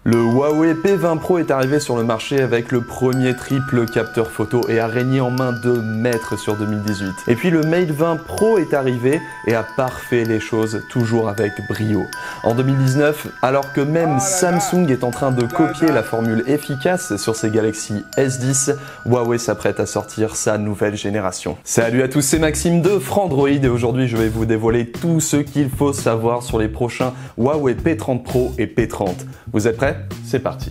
Le Huawei P20 Pro est arrivé sur le marché avec le premier triple capteur photo et a régné en main de maître sur 2018. Et puis le Mate 20 Pro est arrivé et a parfait les choses, toujours avec brio. En 2019, alors que même Samsung est en train de copier la formule efficace sur ses Galaxy S10, Huawei s'apprête à sortir sa nouvelle génération. Salut à tous, c'est Maxime de Frandroid et aujourd'hui je vais vous dévoiler tout ce qu'il faut savoir sur les prochains Huawei P30 Pro et P30. Vous êtes prêts ? C'est parti.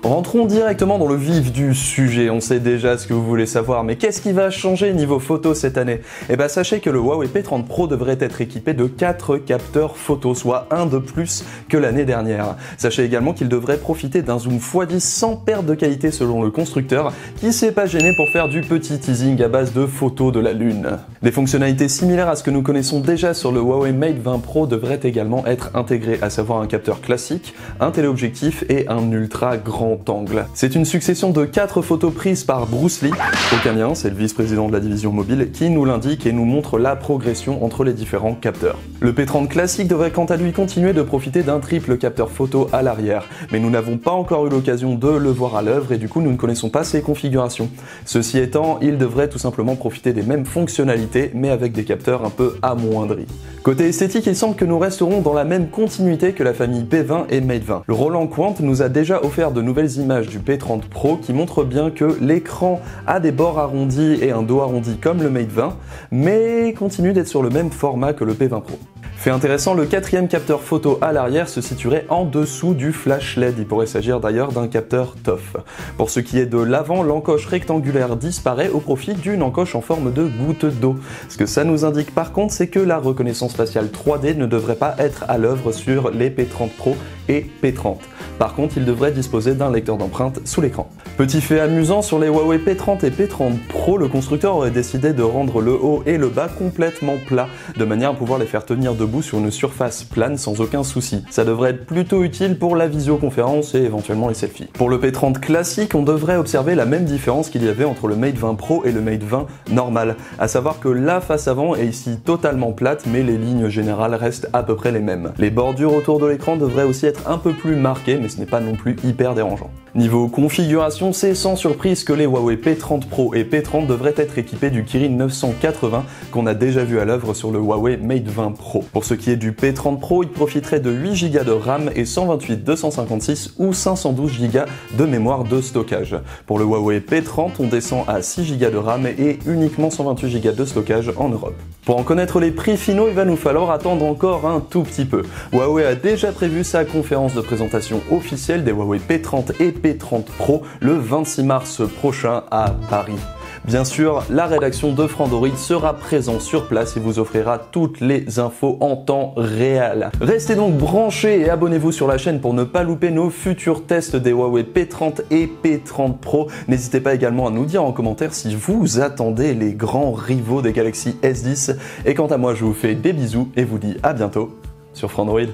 Rentrons directement dans le vif du sujet, on sait déjà ce que vous voulez savoir, mais qu'est-ce qui va changer niveau photo cette année? Eh bien sachez que le Huawei P30 Pro devrait être équipé de 4 capteurs photo, soit un de plus que l'année dernière. Sachez également qu'il devrait profiter d'un zoom x10 sans perte de qualité selon le constructeur, qui s'est pas gêné pour faire du petit teasing à base de photos de la Lune. Des fonctionnalités similaires à ce que nous connaissons déjà sur le Huawei Mate 20 Pro devraient également être intégrées, à savoir un capteur classique, un téléobjectif et un ultra grand angle. C'est une succession de 4 photos prises par Bruce Lee, Ocamien, c'est le vice-président de la division mobile, qui nous l'indique et nous montre la progression entre les différents capteurs. Le P30 classique devrait quant à lui continuer de profiter d'un triple capteur photo à l'arrière, mais nous n'avons pas encore eu l'occasion de le voir à l'œuvre et du coup nous ne connaissons pas ses configurations. Ceci étant, il devrait tout simplement profiter des mêmes fonctionnalités, mais avec des capteurs un peu amoindris. Côté esthétique, il semble que nous resterons dans la même continuité que la famille P20 et Mate 20. Le Roland Quant nous a déjà offert de nouvelles images du P30 Pro qui montrent bien que l'écran a des bords arrondis et un dos arrondi comme le Mate 20, mais continue d'être sur le même format que le P20 Pro. Fait intéressant, le 4e capteur photo à l'arrière se situerait en dessous du flash LED. Il pourrait s'agir d'ailleurs d'un capteur TOF. Pour ce qui est de l'avant, l'encoche rectangulaire disparaît au profit d'une encoche en forme de goutte d'eau. Ce que ça nous indique par contre, c'est que la reconnaissance faciale 3D ne devrait pas être à l'œuvre sur les P30 Pro et P30. Par contre, il devrait disposer d'un lecteur d'empreintes sous l'écran. Petit fait amusant, sur les Huawei P30 et P30 Pro, le constructeur aurait décidé de rendre le haut et le bas complètement plats, de manière à pouvoir les faire tenir debout sur une surface plane sans aucun souci. Ça devrait être plutôt utile pour la visioconférence et éventuellement les selfies. Pour le P30 classique, on devrait observer la même différence qu'il y avait entre le Mate 20 Pro et le Mate 20 normal, à savoir que la face avant est ici totalement plate, mais les lignes générales restent à peu près les mêmes. Les bordures autour de l'écran devraient aussi être un peu plus marquées, mais ce n'est pas non plus hyper dérangeant. Niveau configuration, c'est sans surprise que les Huawei P30 Pro et P30 devraient être équipés du Kirin 980 qu'on a déjà vu à l'œuvre sur le Huawei Mate 20 Pro. Pour ce qui est du P30 Pro, il profiterait de 8 Go de RAM et 128, 256 ou 512 Go de mémoire de stockage. Pour le Huawei P30, on descend à 6 Go de RAM et uniquement 128 Go de stockage en Europe. Pour en connaître les prix finaux, il va nous falloir attendre encore un tout petit peu. Huawei a déjà prévu sa conférence de présentation officielle des Huawei P30 et P30 Pro le 26 mars prochain à Paris. Bien sûr, la rédaction de Frandroid sera présente sur place et vous offrira toutes les infos en temps réel. Restez donc branchés et abonnez-vous sur la chaîne pour ne pas louper nos futurs tests des Huawei P30 et P30 Pro. N'hésitez pas également à nous dire en commentaire si vous attendez les grands rivaux des Galaxy S10. Et quant à moi, je vous fais des bisous et vous dis à bientôt sur Frandroid.